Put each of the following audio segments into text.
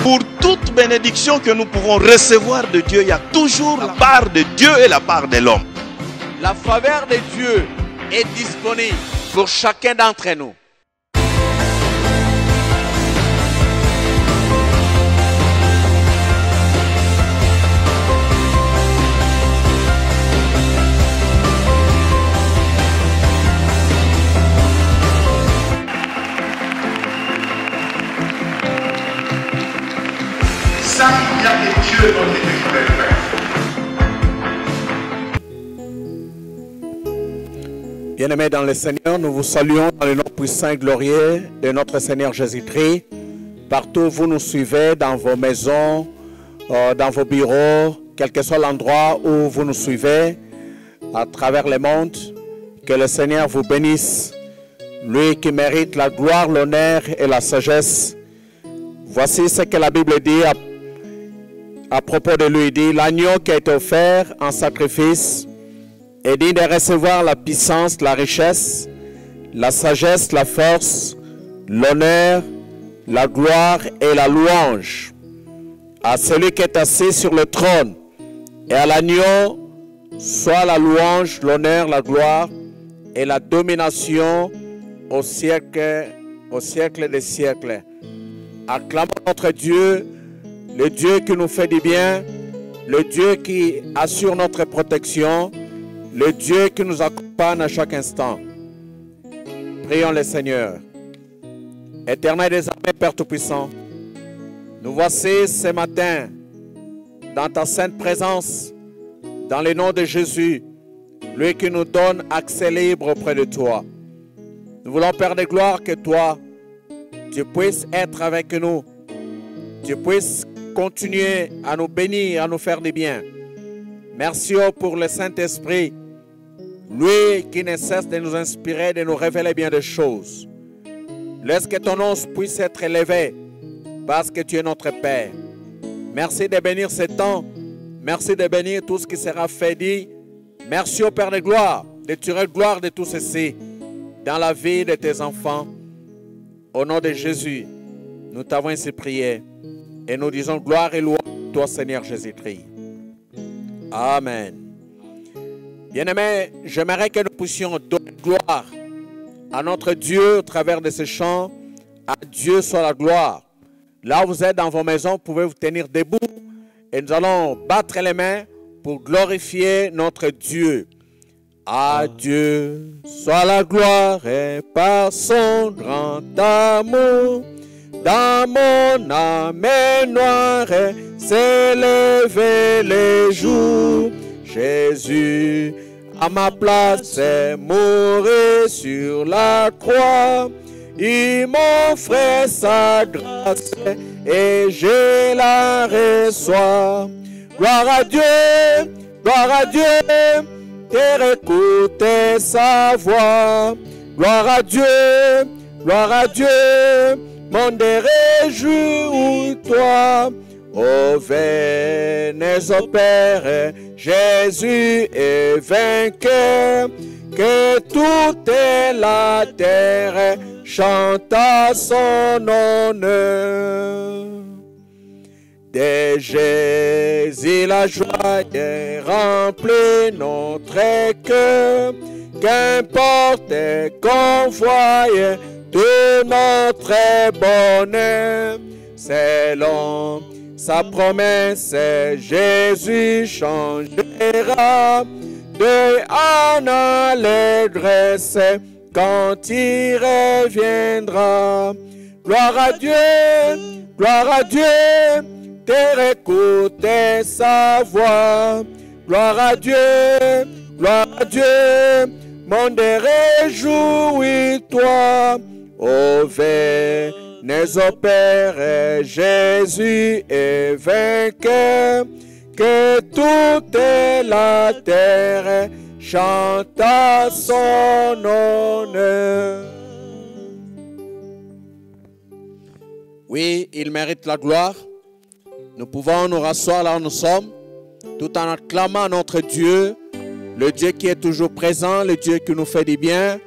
Pour toute bénédiction que nous pourrons recevoir de Dieu, il y a toujours la part de Dieu et la part de l'homme. La faveur de Dieu est disponible pour chacun d'entre nous. Ça, il y a que Dieu dont il peut le faire. Bien-aimés dans le Seigneur, nous vous saluons dans le nom puissant et glorieux de notre Seigneur Jésus-Christ. Partout où vous nous suivez, dans vos maisons, dans vos bureaux, quel que soit l'endroit où vous nous suivez, à travers le monde, que le Seigneur vous bénisse. Lui qui mérite la gloire, l'honneur et la sagesse. Voici ce que la Bible dit à propos de lui. Il dit, l'agneau qui a été offert en sacrifice est digne de recevoir la puissance, la richesse, la sagesse, la force, l'honneur, la gloire et la louange à celui qui est assis sur le trône et à l'agneau soit la louange, l'honneur, la gloire et la domination au siècle des siècles. Acclamons notre Dieu, le Dieu qui nous fait du bien, le Dieu qui assure notre protection, le Dieu qui nous accompagne à chaque instant. Prions le Seigneur. Éternel des armées, Père Tout-Puissant, nous voici ce matin dans ta sainte présence, dans le nom de Jésus, lui qui nous donne accès libre auprès de toi. Nous voulons, Père de gloire, que toi, tu puisses être avec nous, tu puisses continuer à nous bénir, à nous faire du bien. Merci pour le Saint-Esprit, lui qui ne cesse de nous inspirer, de nous révéler bien des choses. Laisse que ton nom puisse être élevé, parce que tu es notre Père. Merci de bénir ce temps, merci de bénir tout ce qui sera fait dit. Merci au Père de gloire, de tirer gloire de tout ceci dans la vie de tes enfants. Au nom de Jésus, nous t'avons ainsi prié et nous disons gloire et louange à toi, Seigneur Jésus-Christ. Amen. Bien-aimés, j'aimerais que nous puissions donner gloire à notre Dieu au travers de ce chant. À Dieu soit la gloire. Là où vous êtes dans vos maisons, vous pouvez vous tenir debout et nous allons battre les mains pour glorifier notre Dieu. À Dieu soit la gloire et par son grand amour, dans mon âme noire s'est levé les jours. Jésus à ma place est mort sur la croix. Il m'offre sa grâce et je la reçois. Gloire à Dieu, écoutez sa voix. Gloire à Dieu, monde réjouis-toi. Oh, venez au Père, Jésus est vainqueur, que toute la terre chante à son honneur. De Jésus la joie est remplie notre cœur, qu'importe qu'on voie tout notre bonheur. Selon sa promesse, Jésus changera de en allégresse quand il reviendra. Gloire à Dieu, écoutez sa voix. Gloire à Dieu, monde réjouis-toi. Oh, venez au Père, Jésus est vainqueur, que toute la terre chante à son honneur. Oui, il mérite la gloire. Nous pouvons nous rasseoir là où nous sommes, tout en acclamant notre Dieu, le Dieu qui est toujours présent, le Dieu qui nous fait du bien,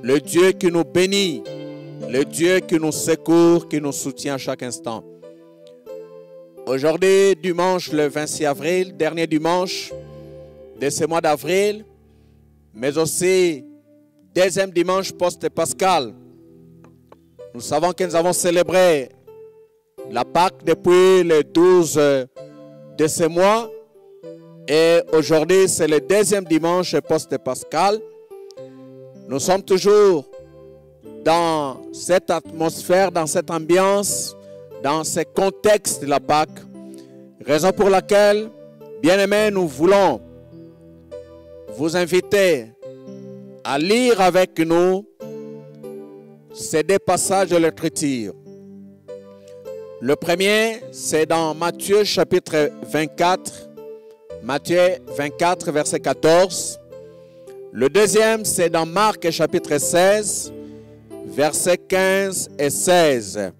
le Dieu qui nous bénit, le Dieu qui nous secourt, qui nous soutient à chaque instant. Aujourd'hui, dimanche le 26 avril, dernier dimanche de ce mois d'avril, mais aussi deuxième dimanche post-pascal. Nous savons que nous avons célébré la Pâque depuis le 12 de ce mois et aujourd'hui c'est le deuxième dimanche post-pascal. Nous sommes toujours dans cette atmosphère, dans cette ambiance, dans ce contexte de la Pâque, raison pour laquelle, bien-aimés, nous voulons vous inviter à lire avec nous ces deux passages de l'Écriture. Le premier, c'est dans Matthieu chapitre 24, Matthieu 24, verset 14. Le deuxième, c'est dans Marc chapitre 16, versets 15 et 16.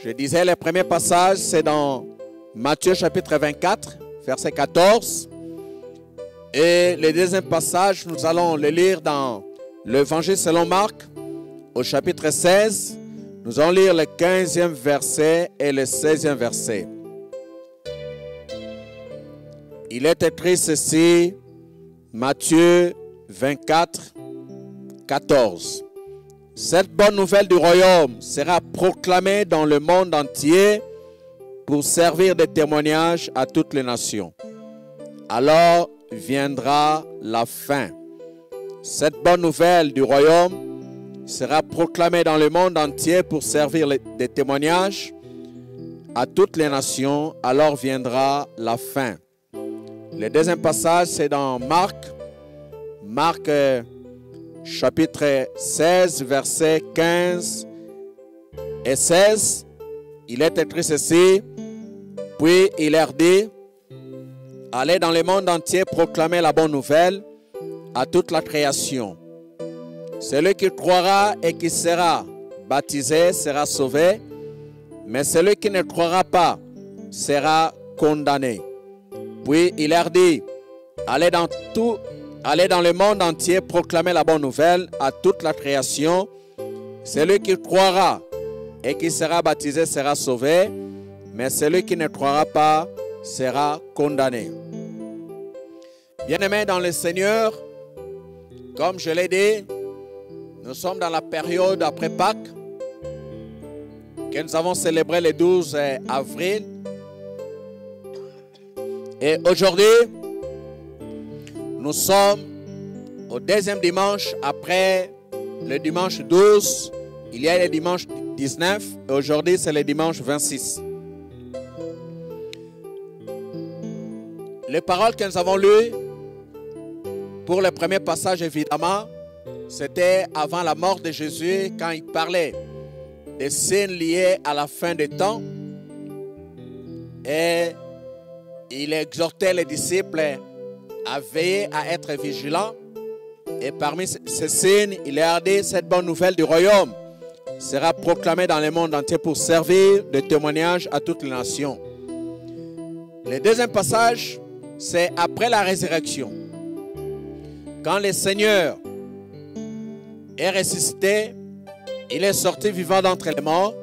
Je disais, le premier passage, c'est dans Matthieu chapitre 24, verset 14. Et le deuxième passage, nous allons le lire dans l'Évangile selon Marc, au chapitre 16. Nous allons lire le 15e verset et le 16e verset. Il est écrit ceci, Matthieu 24, 14. Cette bonne nouvelle du royaume sera proclamée dans le monde entier pour servir de témoignage à toutes les nations. Alors viendra la fin. Cette bonne nouvelle du royaume sera proclamée dans le monde entier pour servir de témoignage à toutes les nations. Alors viendra la fin. Le deuxième passage, c'est dans Marc chapitre 16, versets 15 et 16. Il est écrit ceci. Puis il leur dit, allez dans le monde entier proclamer la bonne nouvelle à toute la création. Celui qui croira et qui sera baptisé sera sauvé, mais celui qui ne croira pas sera condamné. Puis il leur dit, allez dans le monde entier proclamer la bonne nouvelle à toute la création. Celui qui croira et qui sera baptisé sera sauvé, mais celui qui ne croira pas sera condamné. Bien-aimés dans le Seigneur, comme je l'ai dit, nous sommes dans la période après Pâques que nous avons célébré le 12 avril. Et aujourd'hui, nous sommes au deuxième dimanche après le dimanche 12. Il y a le dimanche 19 et aujourd'hui c'est le dimanche 26. Les paroles que nous avons lues pour le premier passage évidemment, c'était avant la mort de Jésus quand il parlait des signes liés à la fin des temps et il exhortait les disciples à veiller, à être vigilants. Et parmi ces signes, il a dit cette bonne nouvelle du royaume sera proclamée dans le monde entier pour servir de témoignage à toutes les nations. Le deuxième passage, c'est après la résurrection. Quand le Seigneur est ressuscité, il est sorti vivant d'entre les morts.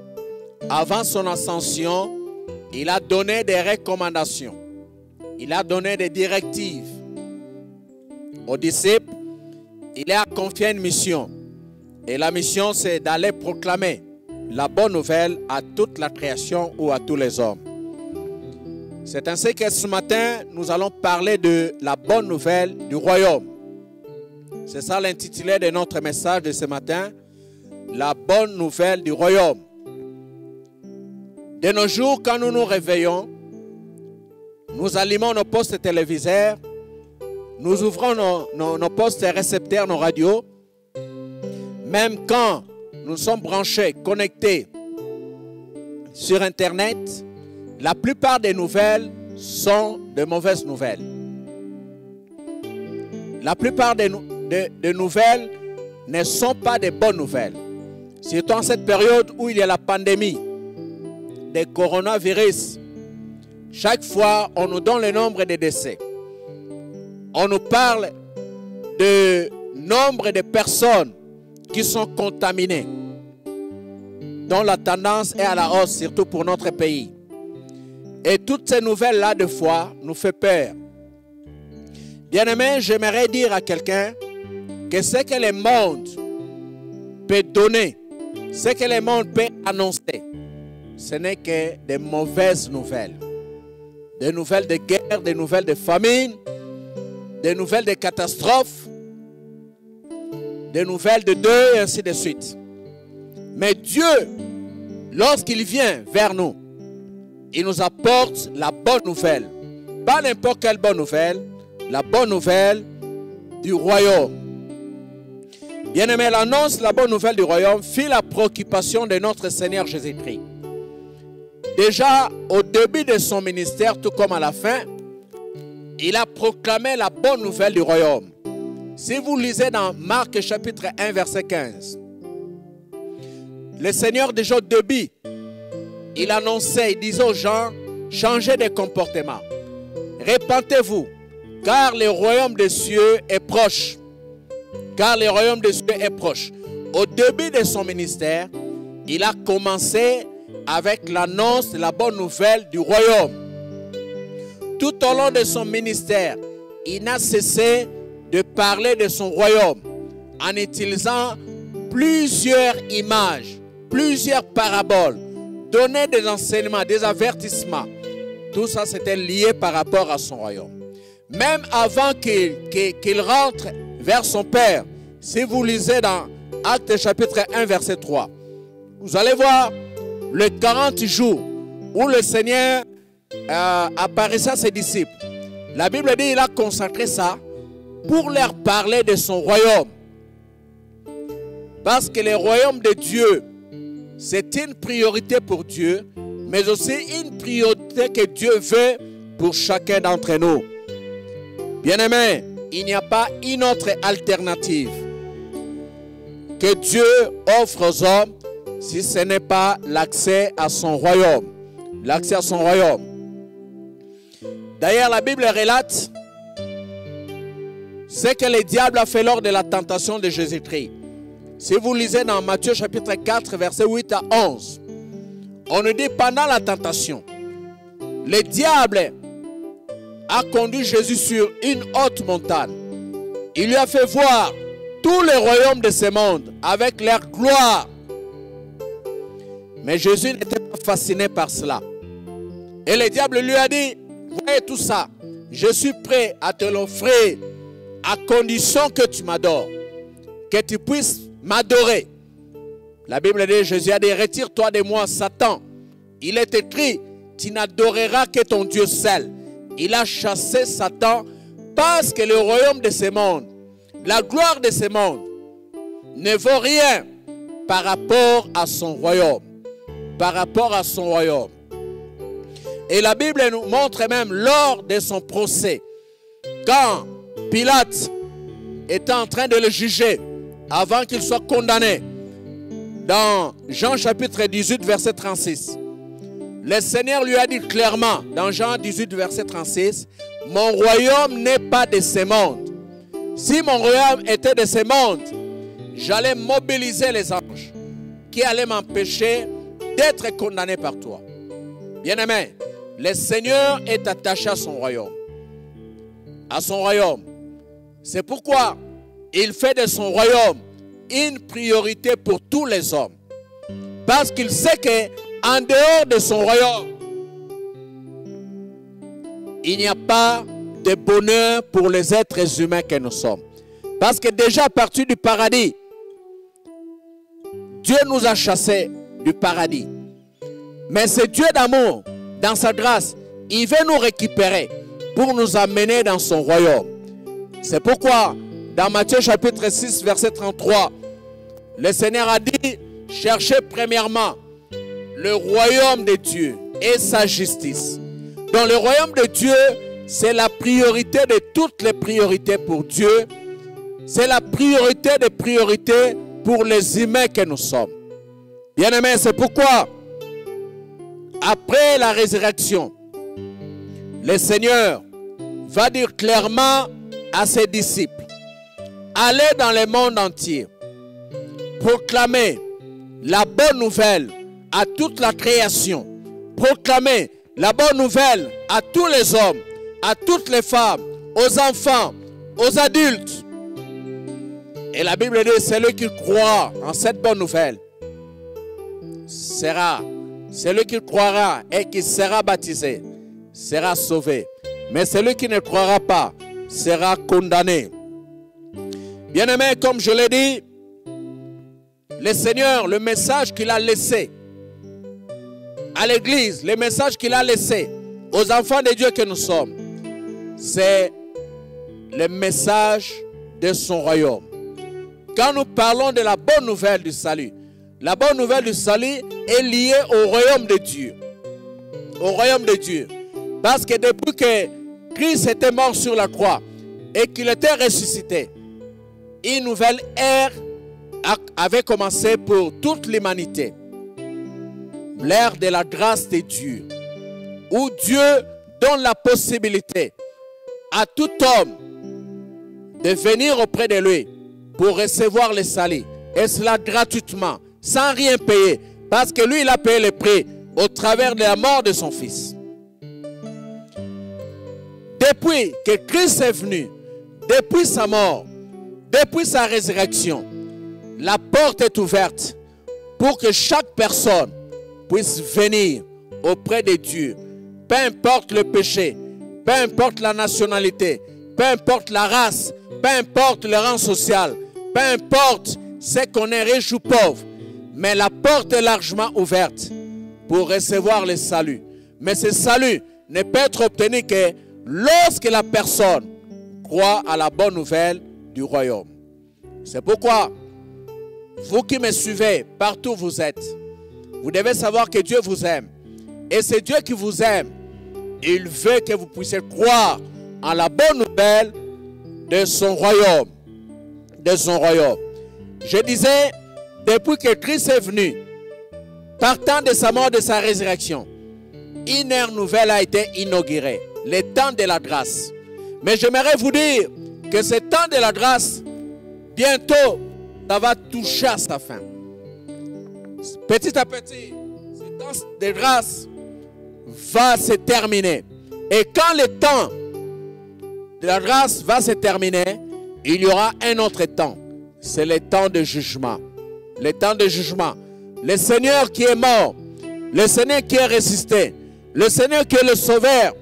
Avant son ascension, il a donné des recommandations. Il a donné des directives aux disciples. Il a confié une mission. Et la mission, c'est d'aller proclamer la bonne nouvelle à toute la création ou à tous les hommes. C'est ainsi que ce matin, nous allons parler de la bonne nouvelle du royaume. C'est ça l'intitulé de notre message de ce matin. La bonne nouvelle du royaume. De nos jours, quand nous nous réveillons, nous allumons nos postes téléviseurs, nous ouvrons nos postes récepteurs, nos radios. Même quand nous sommes branchés, connectés sur Internet, la plupart des nouvelles sont de mauvaises nouvelles. La plupart des nouvelles ne sont pas de bonnes nouvelles. Surtout en cette période où il y a la pandémie de coronavirus. Chaque fois, on nous donne le nombre de décès. On nous parle de nombre de personnes qui sont contaminées, dont la tendance est à la hausse, surtout pour notre pays. Et toutes ces nouvelles-là de foi nous font peur. Bien-aimé, j'aimerais dire à quelqu'un que ce que le monde peut donner, ce que le monde peut annoncer, ce n'est que des mauvaises nouvelles. Des nouvelles de guerre, des nouvelles de famine, des nouvelles de catastrophes, des nouvelles de deuil, et ainsi de suite. Mais Dieu, lorsqu'il vient vers nous, il nous apporte la bonne nouvelle. Pas n'importe quelle bonne nouvelle, la bonne nouvelle du royaume. Bien-aimé, l'annonce de la bonne nouvelle du royaume fit la préoccupation de notre Seigneur Jésus-Christ. Déjà, au début de son ministère, tout comme à la fin, il a proclamé la bonne nouvelle du royaume. Si vous lisez dans Marc chapitre 1, verset 15, le Seigneur déjà au début, il annonçait, il disait aux gens, changez de comportement. Répentez-vous, car le royaume des cieux est proche. Car le royaume des cieux est proche. Au début de son ministère, il a commencé avec l'annonce de la bonne nouvelle du royaume. Tout au long de son ministère, il n'a cessé de parler de son royaume en utilisant plusieurs images, plusieurs paraboles, donner des enseignements, des avertissements. Tout ça, c'était lié par rapport à son royaume. Même avant qu'il rentre vers son Père, si vous lisez dans Actes chapitre 1, verset 3, vous allez voir les 40 jours où le Seigneur apparaissait à ses disciples. La Bible dit qu'il a consacré ça pour leur parler de son royaume. Parce que le royaume de Dieu, c'est une priorité pour Dieu, mais aussi une priorité que Dieu veut pour chacun d'entre nous. Bien-aimés, il n'y a pas une autre alternative que Dieu offre aux hommes si ce n'est pas l'accès à son royaume. L'accès à son royaume. D'ailleurs, la Bible relate ce que le diable a fait lors de la tentation de Jésus-Christ. Si vous lisez dans Matthieu chapitre 4, versets 8 à 11, on nous dit pendant la tentation, le diable a conduit Jésus sur une haute montagne. Il lui a fait voir tous les royaumes de ce monde avec leur gloire. Mais Jésus n'était pas fasciné par cela. Et le diable lui a dit, voyez tout ça, je suis prêt à te l'offrir à condition que tu m'adores, que tu puisses m'adorer. La Bible dit, Jésus a dit, retire-toi de moi, Satan. Il est écrit, tu n'adoreras que ton Dieu seul. Il a chassé Satan parce que le royaume de ce monde, la gloire de ce monde, ne vaut rien par rapport à son royaume. Par rapport à son royaume. Et la Bible nous montre même lors de son procès, quand Pilate était en train de le juger avant qu'il soit condamné, dans Jean chapitre 18 verset 36, le Seigneur lui a dit clairement dans Jean 18 verset 36, mon royaume n'est pas de ce monde. Si mon royaume était de ce monde, j'allais mobiliser les anges qui allaient m'empêcher d'être condamné par toi. Bien-aimé, le Seigneur est attaché à son royaume. À son royaume. C'est pourquoi il fait de son royaume une priorité pour tous les hommes. Parce qu'il sait qu'en dehors de son royaume, il n'y a pas de bonheur pour les êtres humains que nous sommes. Parce que déjà à partir du paradis, Dieu nous a chassés du paradis. Mais c'est Dieu d'amour, dans sa grâce, il veut nous récupérer pour nous amener dans son royaume. C'est pourquoi, dans Matthieu chapitre 6, verset 33, le Seigneur a dit, cherchez premièrement le royaume de Dieu et sa justice. Donc le royaume de Dieu, c'est la priorité de toutes les priorités pour Dieu. C'est la priorité des priorités pour les humains que nous sommes. Bien-aimés, c'est pourquoi, après la résurrection, le Seigneur va dire clairement à ses disciples, allez dans le monde entier, proclamez la bonne nouvelle à toute la création, proclamez la bonne nouvelle à tous les hommes, à toutes les femmes, aux enfants, aux adultes. Et la Bible dit, celui qui croit en cette bonne nouvelle sera, celui qui croira et qui sera baptisé, sera sauvé. Mais celui qui ne croira pas sera condamné. Bien-aimés, comme je l'ai dit, le Seigneur, le message qu'il a laissé à l'Église, le message qu'il a laissé aux enfants de Dieu que nous sommes, c'est le message de son royaume. Quand nous parlons de la bonne nouvelle du salut, la bonne nouvelle du salut est liée au royaume de Dieu. Au royaume de Dieu. Parce que depuis que Christ était mort sur la croix et qu'il était ressuscité, une nouvelle ère avait commencé pour toute l'humanité. L'ère de la grâce de Dieu, où Dieu donne la possibilité à tout homme de venir auprès de lui pour recevoir le salut. Et cela gratuitement, sans rien payer. Parce que lui, il a payé le prix au travers de la mort de son Fils. Depuis que Christ est venu, depuis sa mort, depuis sa résurrection, la porte est ouverte pour que chaque personne puisse venir auprès de Dieu. Peu importe le péché, peu importe la nationalité, peu importe la race, peu importe le rang social, peu importe ce qu'on est riche ou pauvre, mais la porte est largement ouverte pour recevoir le salut. Mais ce salut ne peut être obtenu que lorsque la personne croit à la bonne nouvelle du royaume. C'est pourquoi, vous qui me suivez, partout où vous êtes, vous devez savoir que Dieu vous aime. Et c'est Dieu qui vous aime. Il veut que vous puissiez croire en la bonne nouvelle de son royaume. De son royaume. Je disais, depuis que Christ est venu, partant de sa mort, de sa résurrection, une ère nouvelle a été inaugurée. Le temps de la grâce. Mais j'aimerais vous dire que ce temps de la grâce, bientôt, ça va toucher à sa fin. Petit à petit, ce temps de grâce va se terminer. Et quand le temps de la grâce va se terminer, il y aura un autre temps. C'est le temps de jugement. Le temps de jugement. Le Seigneur qui est mort, le Seigneur qui est ressuscité, le Seigneur qui est le sauveur,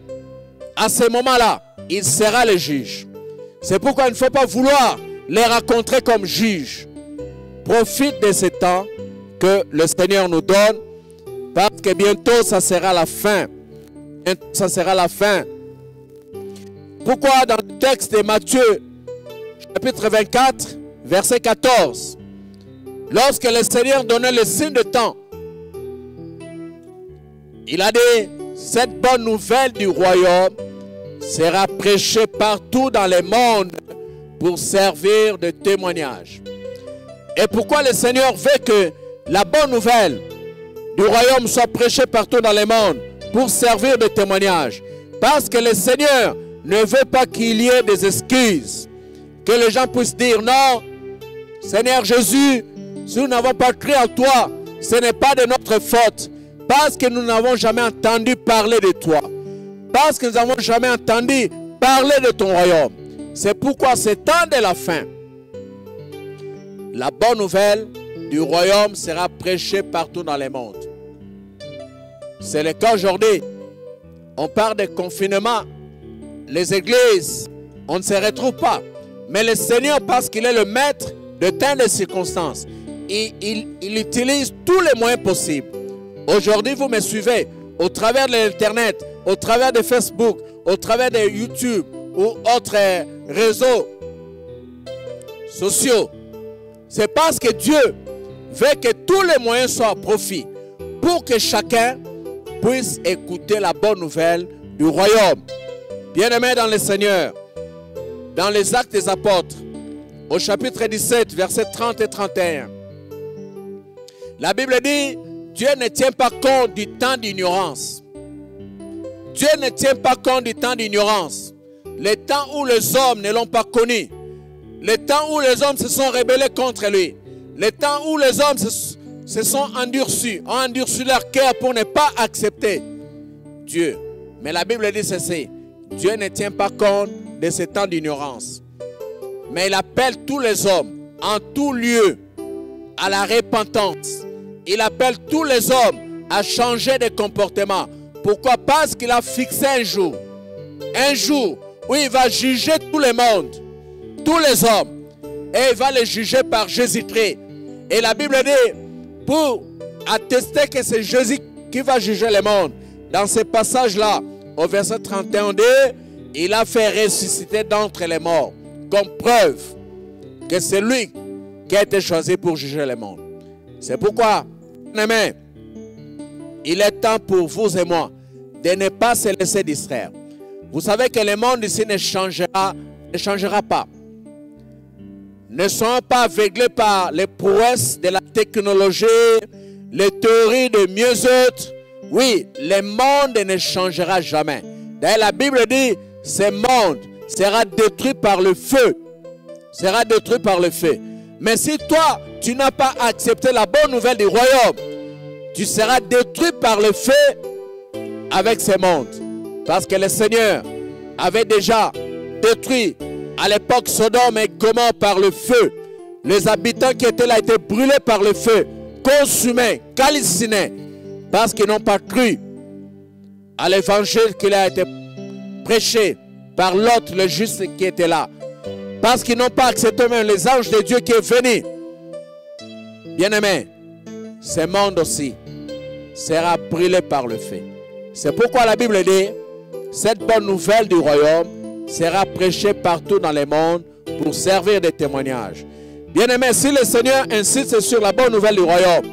à ce moment-là, il sera le juge. C'est pourquoi il ne faut pas vouloir les rencontrer comme juges. Profite de ce temps que le Seigneur nous donne, parce que bientôt ça sera la fin. Bientôt ça sera la fin. Pourquoi dans le texte de Matthieu, chapitre 24, verset 14, lorsque le Seigneur donnait le signe de temps, il a dit, cette bonne nouvelle du royaume sera prêchée partout dans le monde pour servir de témoignage. Et pourquoi le Seigneur veut que la bonne nouvelle du royaume soit prêchée partout dans le monde pour servir de témoignage? Parce que le Seigneur ne veut pas qu'il y ait des excuses. Que les gens puissent dire, non, Seigneur Jésus, si nous n'avons pas cru en toi, ce n'est pas de notre faute. Parce que nous n'avons jamais entendu parler de toi. Parce que nous n'avons jamais entendu parler de ton royaume. C'est pourquoi c'est temps de la fin. La bonne nouvelle du royaume sera prêchée partout dans le monde. C'est le cas aujourd'hui. On parle de confinement. Les églises, on ne se retrouve pas. Mais le Seigneur, parce qu'il est le maître de tant de circonstances, il utilise tous les moyens possibles. Aujourd'hui, vous me suivez au travers de l'Internet, au travers de Facebook, au travers de YouTube ou autres réseaux sociaux. C'est parce que Dieu veut que tous les moyens soient à profit pour que chacun puisse écouter la bonne nouvelle du royaume. Bien-aimés dans le Seigneur, dans les Actes des Apôtres, au chapitre 17, versets 30 et 31, la Bible dit, Dieu ne tient pas compte du temps d'ignorance. Dieu ne tient pas compte du temps d'ignorance. Le temps où les hommes ne l'ont pas connu. Le temps où les hommes se sont rebellés contre lui. Le temps où les hommes se sont endurcis, ont endurci leur cœur pour ne pas accepter Dieu. Mais la Bible dit ceci. Dieu ne tient pas compte de ce temps d'ignorance. Mais il appelle tous les hommes en tout lieu à la repentance. Il appelle tous les hommes à changer de comportement. Pourquoi? Parce qu'il a fixé un jour où il va juger tout le monde, tous les hommes, et il va les juger par Jésus-Christ. Et la Bible dit, pour attester que c'est Jésus qui va juger le monde, dans ce passage-là, au verset 31, il a fait ressusciter d'entre les morts, comme preuve que c'est lui qui a été choisi pour juger le monde. C'est pourquoi, bien-aimés, il est temps pour vous et moi de ne pas se laisser distraire. Vous savez que le monde ici ne changera pas. Ne soyons pas aveuglés par les prouesses de la technologie, les théories de mieux-être. Oui, le monde ne changera jamais. D'ailleurs, la Bible dit, ce monde sera détruit par le feu. Sera détruit par le feu. Mais si toi, tu n'as pas accepté la bonne nouvelle du royaume, tu seras détruit par le feu avec ce monde. Parce que le Seigneur avait déjà détruit à l'époque Sodome et Gomorrhe par le feu. Les habitants qui étaient là étaient brûlés par le feu, consumés, calcinés, parce qu'ils n'ont pas cru à l'évangile qui a été prêché par Lot, le juste qui était là. Parce qu'ils n'ont pas accepté même les anges de Dieu qui est venu. Bien-aimés, ce monde aussi sera brûlé par le feu. C'est pourquoi la Bible dit, cette bonne nouvelle du royaume sera prêchée partout dans le monde pour servir de témoignage. Bien-aimés, si le Seigneur insiste sur la bonne nouvelle du royaume,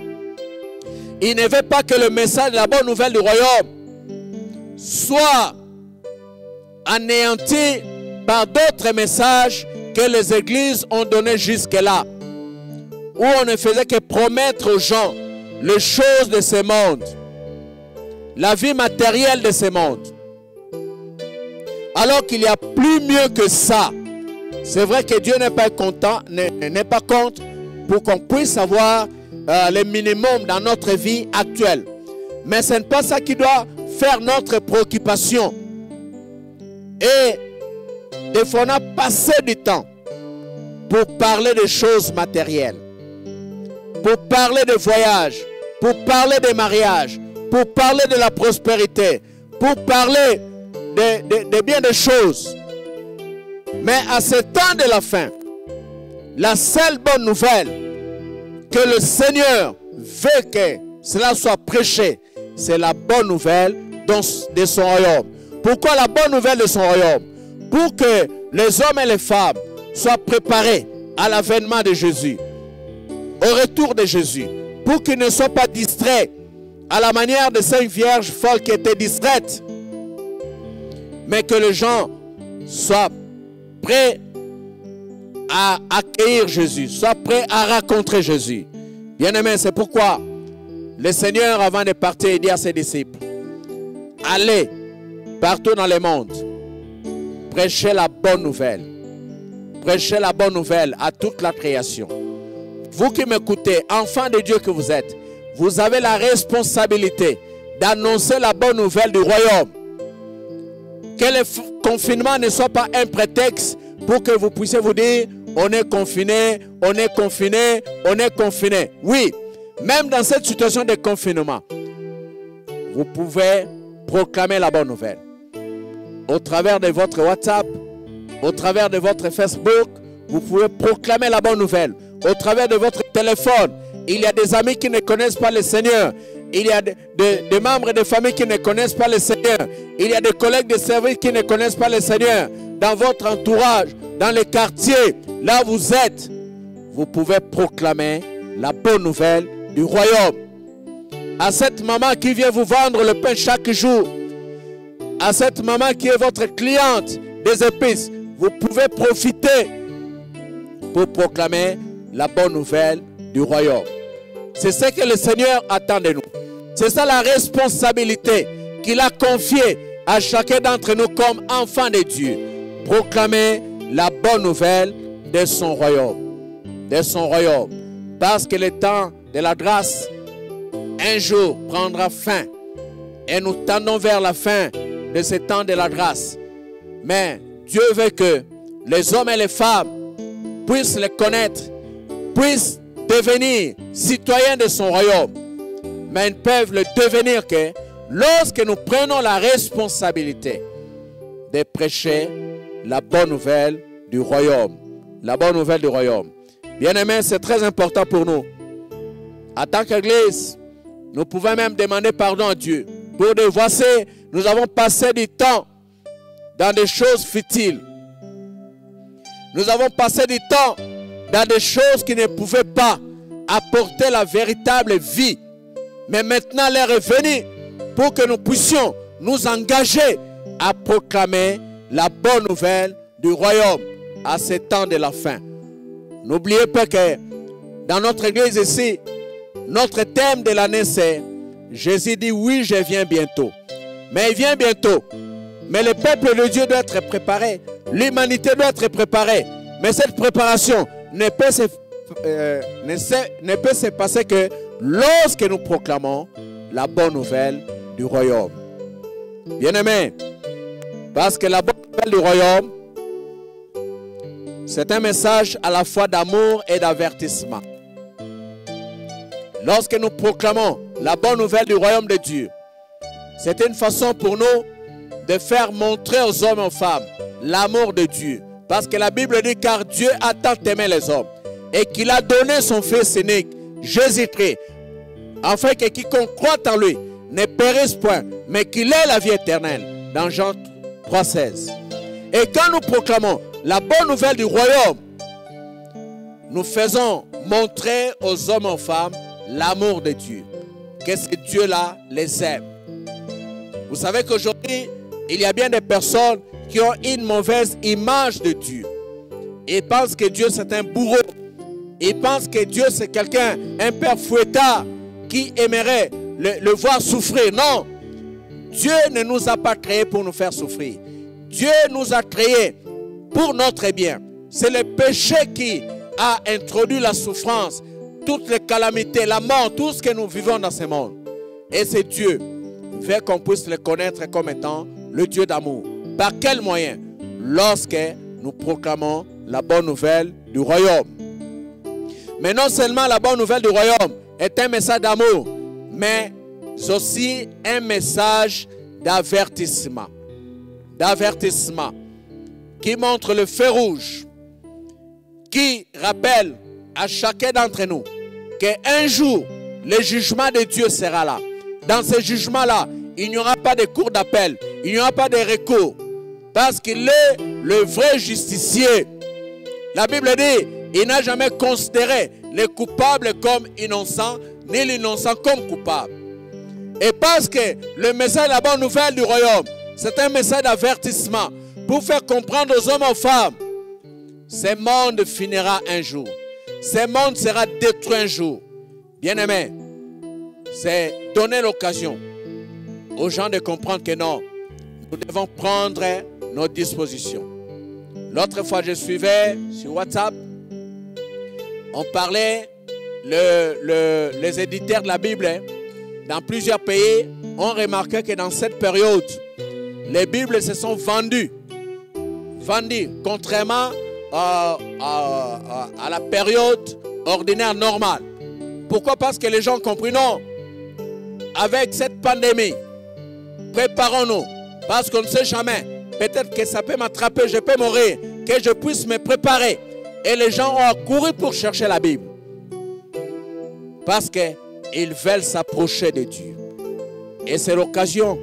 il ne veut pas que le message de la bonne nouvelle du royaume soit anéanti par d'autres messages que les églises ont donnés jusque-là, où on ne faisait que promettre aux gens les choses de ce monde, la vie matérielle de ce monde. Alors qu'il y a plus mieux que ça. C'est vrai que Dieu n'est pas content, n'est pas contre pour qu'on puisse avoir le minimum dans notre vie actuelle. Mais ce n'est pas ça qui doit faire notre préoccupation. Et des fois, on a passé du temps pour parler des choses matérielles, pour parler de voyage, pour parler des mariages, pour parler de la prospérité, pour parler de bien des choses. Mais à ce temps de la fin, la seule bonne nouvelle que le Seigneur veut que cela soit prêché, c'est la bonne nouvelle de son royaume. Pourquoi la bonne nouvelle de son royaume? Pour que les hommes et les femmes soient préparés à l'avènement de Jésus, au retour de Jésus, pour qu'ils ne soient pas distraits à la manière de cinq vierges folles qui étaient distraites, mais que les gens soient prêts à accueillir Jésus, soient prêts à rencontrer Jésus. Bien-aimés, c'est pourquoi le Seigneur, avant de partir, dit à ses disciples, allez partout dans le monde, prêchez la bonne nouvelle. Prêchez la bonne nouvelle à toute la création. Vous qui m'écoutez, enfants de Dieu que vous êtes, vous avez la responsabilité d'annoncer la bonne nouvelle du royaume. Que le confinement ne soit pas un prétexte pour que vous puissiez vous dire, on est confiné, on est confiné, on est confiné. Oui, même dans cette situation de confinement, vous pouvez proclamer la bonne nouvelle. Au travers de votre WhatsApp, au travers de votre Facebook, vous pouvez proclamer la bonne nouvelle. Au travers de votre téléphone, il y a des amis qui ne connaissent pas le Seigneur. Il y a des membres de famille qui ne connaissent pas le Seigneur. Il y a des collègues de service qui ne connaissent pas le Seigneur. Dans votre entourage, dans les quartiers, là où vous êtes, vous pouvez proclamer la bonne nouvelle du royaume. À cette maman qui vient vous vendre le pain chaque jour, à cette maman qui est votre cliente des épices, vous pouvez profiter pour proclamer la bonne nouvelle du royaume. C'est ce que le Seigneur attend de nous. C'est ça la responsabilité qu'il a confiée à chacun d'entre nous comme enfants de Dieu. Proclamer la bonne nouvelle de son royaume. De son royaume. Parce que le temps de la grâce, un jour, prendra fin. et nous tendons vers la fin de ce temps de la grâce. Mais Dieu veut que les hommes et les femmes puissent le connaître, puissent devenir citoyens de son royaume. Mais ils peuvent le devenir que lorsque nous prenons la responsabilité de prêcher la bonne nouvelle du royaume. La bonne nouvelle du royaume. Bien-aimés, c'est très important pour nous. En tant qu'Église, nous pouvons même demander pardon à Dieu. Pour dire, voici, nous avons passé du temps dans des choses futiles. Nous avons passé du temps dans des choses qui ne pouvaient pas apporter la véritable vie. Mais maintenant, l'heure est venue pour que nous puissions nous engager à proclamer la bonne nouvelle du royaume à ce temps de la fin. N'oubliez pas que dans notre église ici, notre thème de l'année c'est Jésus dit oui, je viens bientôt. Mais il vient bientôt. Mais le peuple de Dieu doit être préparé. L'humanité doit être préparée. Mais cette préparation ne peut se passer que lorsque nous proclamons la bonne nouvelle du royaume. Bien-aimés, parce que la bonne nouvelle du royaume, c'est un message à la fois d'amour et d'avertissement. Lorsque nous proclamons la bonne nouvelle du royaume de Dieu, c'est une façon pour nous de faire montrer aux hommes et aux femmes l'amour de Dieu. Parce que la Bible dit, car Dieu a tant aimé les hommes et qu'il a donné son Fils unique, Jésus-Christ, afin que quiconque croit en lui ne périsse point, mais qu'il ait la vie éternelle. Dans Jean 3,16. Et quand nous proclamons la bonne nouvelle du royaume, nous faisons montrer aux hommes et aux femmes l'amour de Dieu. Que ce Dieu-là les aime. Vous savez qu'aujourd'hui, il y a bien des personnes qui ont une mauvaise image de Dieu. Ils pensent que Dieu c'est un bourreau. Ils pensent que Dieu c'est quelqu'un, un père fouettard qui aimerait le voir souffrir. Non, Dieu ne nous a pas créés pour nous faire souffrir. Dieu nous a créés pour notre bien. C'est le péché qui a introduit la souffrance, toutes les calamités, la mort, tout ce que nous vivons dans ce monde. Et c'est Dieu qui veut qu'on puisse le connaître comme étant le Dieu d'amour. Par quel moyen? Lorsque nous proclamons la bonne nouvelle du royaume. Mais non seulement la bonne nouvelle du royaume est un message d'amour, mais aussi un message d'avertissement. D'avertissement qui montre le feu rouge, qui rappelle à chacun d'entre nous qu'un jour, le jugement de Dieu sera là. Dans ce jugement-là, il n'y aura pas de cour d'appel, il n'y aura pas de recours, parce qu'il est le vrai justicier. La Bible dit, il n'a jamais considéré les coupables comme innocents, ni l'innocent comme coupable. Et parce que le message de la bonne nouvelle du royaume, c'est un message d'avertissement pour faire comprendre aux hommes et aux femmes, ce monde finira un jour. Ce monde sera détruit un jour. Bien-aimés, c'est donner l'occasion aux gens de comprendre que non, nous devons prendre nos dispositions. L'autre fois, je suivais sur WhatsApp, on parlait, les éditeurs de la Bible, dans plusieurs pays, ont remarqué que dans cette période, les Bibles se sont vendues, contrairement à la période ordinaire normale. Pourquoi? Parce que les gens ont compris, non, avec cette pandémie, préparons-nous, parce qu'on ne sait jamais, peut-être que ça peut m'attraper, je peux mourir, que je puisse me préparer. Et les gens ont couru pour chercher la Bible, parce qu'ils veulent s'approcher de Dieu. Et c'est l'occasion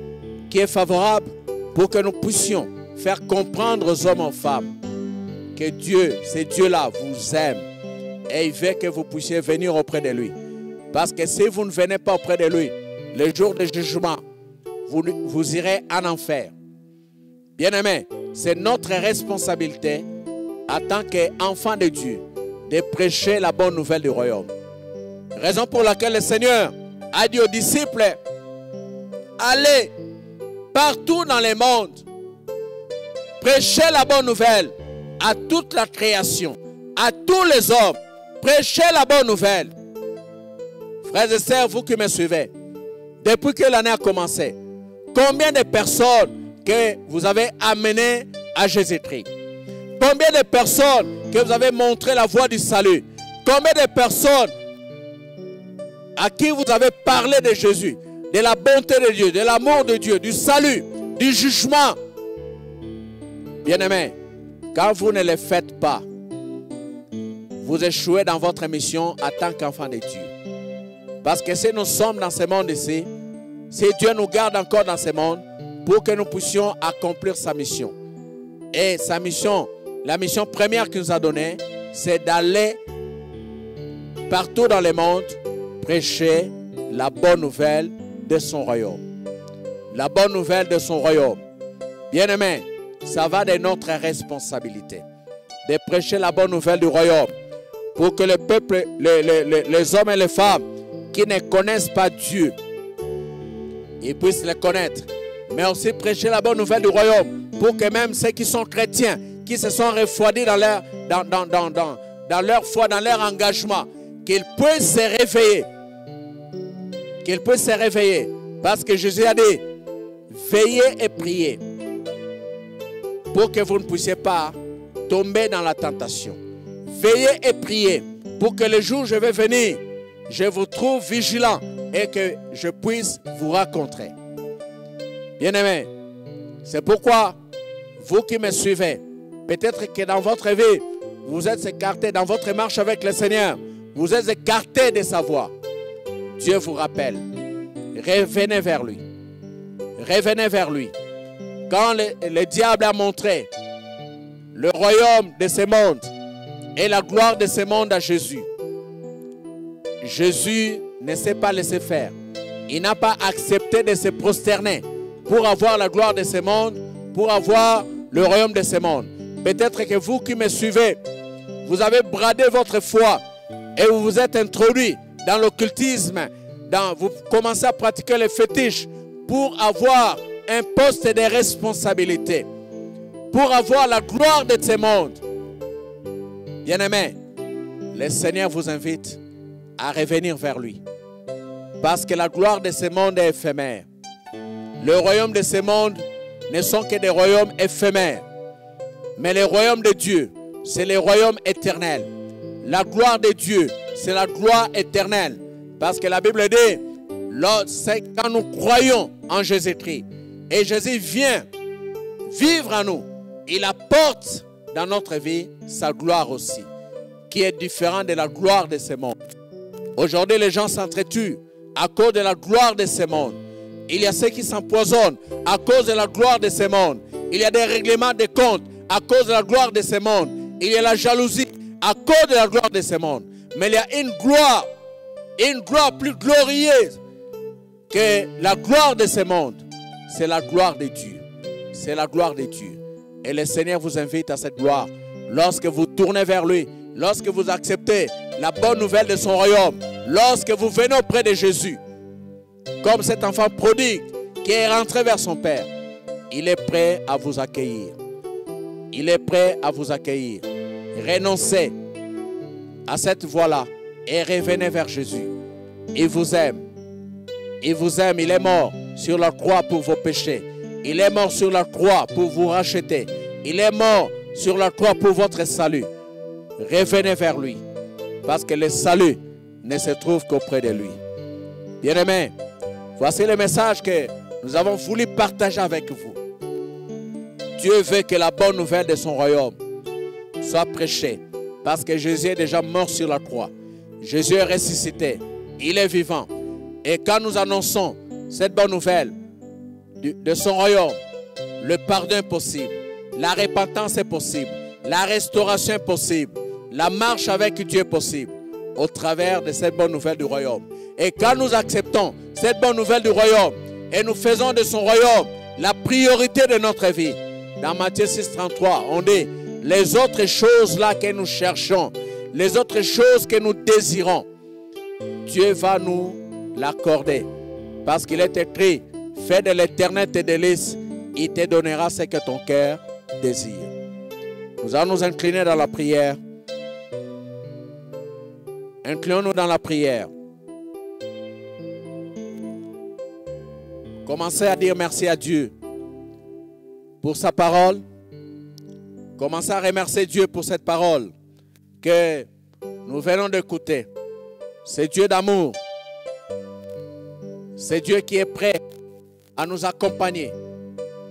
qui est favorable pour que nous puissions faire comprendre aux hommes et aux femmes que Dieu, ce Dieu-là vous aime et il veut que vous puissiez venir auprès de lui. Parce que si vous ne venez pas auprès de lui, le jour du jugement, vous irez en enfer. Bien-aimés, c'est notre responsabilité en tant qu'enfants de Dieu de prêcher la bonne nouvelle du royaume. Raison pour laquelle le Seigneur a dit aux disciples, allez partout dans le monde, prêchez la bonne nouvelle à toute la création, à tous les hommes. Prêchez la bonne nouvelle. Frères et sœurs, vous qui me suivez, depuis que l'année a commencé, Combien de personnes que vous avez amenées à Jésus-Christ? Combien de personnes que vous avez montré la voie du salut? Combien de personnes à qui vous avez parlé de Jésus, de la bonté de Dieu, de l'amour de Dieu, du salut, du jugement? Bien-aimés, quand vous ne le faites pas, vous échouez dans votre mission en tant qu'enfant de Dieu. Parce que si nous sommes dans ce monde ici, si Dieu nous garde encore dans ce monde, pour que nous puissions accomplir sa mission. Et sa mission, la mission première qu'il nous a donnée, c'est d'aller partout dans le monde prêcher la bonne nouvelle de son royaume. La bonne nouvelle de son royaume. Bien-aimés, ça va de notre responsabilité de prêcher la bonne nouvelle du royaume pour que le peuple, les hommes et les femmes qui ne connaissent pas Dieu, ils puissent le connaître. Mais aussi prêcher la bonne nouvelle du royaume pour que même ceux qui sont chrétiens, qui se sont refroidis dans leur foi, dans leur engagement, qu'ils puissent se réveiller. Qu'ils puissent se réveiller. Parce que Jésus a dit, veillez et priez pour que vous ne puissiez pas tomber dans la tentation. Veillez et priez pour que le jour où je vais venir, je vous trouve vigilant et que je puisse vous rencontrer. Bien-aimés, c'est pourquoi vous qui me suivez, peut-être que dans votre vie, vous êtes écartés, dans votre marche avec le Seigneur, vous êtes écartés de sa voie. Dieu vous rappelle, revenez vers lui. Revenez vers lui. Quand le diable a montré le royaume de ce monde et la gloire de ce monde à Jésus, Jésus ne s'est pas laissé faire. Il n'a pas accepté de se prosterner pour avoir la gloire de ce monde, pour avoir le royaume de ce monde. Peut-être que vous qui me suivez, vous avez bradé votre foi et vous vous êtes introduit dans l'occultisme, vous commencez à pratiquer les fétiches pour avoir un poste de responsabilité, pour avoir la gloire de ce monde. Bien-aimés, le Seigneur vous invite à revenir vers lui. Parce que la gloire de ce monde est éphémère. Le royaume de ce monde ne sont que des royaumes éphémères. Mais le royaume de Dieu, c'est le royaume éternel. La gloire de Dieu, c'est la gloire éternelle. Parce que la Bible dit, c'est quand nous croyons en Jésus-Christ, et Jésus vient vivre en nous, il apporte dans notre vie sa gloire aussi, qui est différente de la gloire de ce monde. Aujourd'hui, les gens s'entretuent à cause de la gloire de ce monde. Il y a ceux qui s'empoisonnent à cause de la gloire de ce monde. Il y a des règlements de comptes à cause de la gloire de ce monde. Il y a la jalousie à cause de la gloire de ce monde. Mais il y a une gloire plus glorieuse que la gloire de ce monde. C'est la gloire de Dieu. C'est la gloire de Dieu. Et le Seigneur vous invite à cette gloire. Lorsque vous tournez vers lui, lorsque vous acceptez la bonne nouvelle de son royaume, lorsque vous venez auprès de Jésus, comme cet enfant prodigue qui est rentré vers son Père, il est prêt à vous accueillir. Il est prêt à vous accueillir. Renoncez à cette voie-là et revenez vers Jésus. Il vous aime. Il vous aime. Il est mort sur la croix pour vos péchés. Il est mort sur la croix pour vous racheter. Il est mort sur la croix pour votre salut. Revenez vers lui. Parce que le salut ne se trouve qu'auprès de lui. Bien-aimés, voici le message que nous avons voulu partager avec vous. Dieu veut que la bonne nouvelle de son royaume soit prêchée. Parce que Jésus est déjà mort sur la croix. Jésus est ressuscité. Il est vivant. Et quand nous annonçons cette bonne nouvelle de son royaume, le pardon est possible. La repentance est possible. La restauration est possible. La marche avec Dieu est possible. Au travers de cette bonne nouvelle du royaume. Et quand nous acceptons cette bonne nouvelle du royaume et nous faisons de son royaume la priorité de notre vie. Dans Matthieu 6,33, on dit, les autres choses là que nous cherchons, les autres choses que nous désirons, Dieu va nous l'accorder. Parce qu'il est écrit, fais de l'éternel tes délices, il te donnera ce que ton cœur désire. Nous allons nous incliner dans la prière. Inclinons-nous dans la prière. Commencez à dire merci à Dieu pour sa parole. Commencez à remercier Dieu pour cette parole que nous venons d'écouter. C'est Dieu d'amour. C'est Dieu qui est prêt à nous accompagner,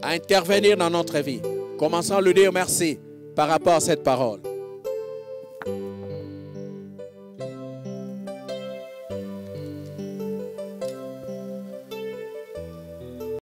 à intervenir dans notre vie. Commençons à lui dire merci par rapport à cette parole.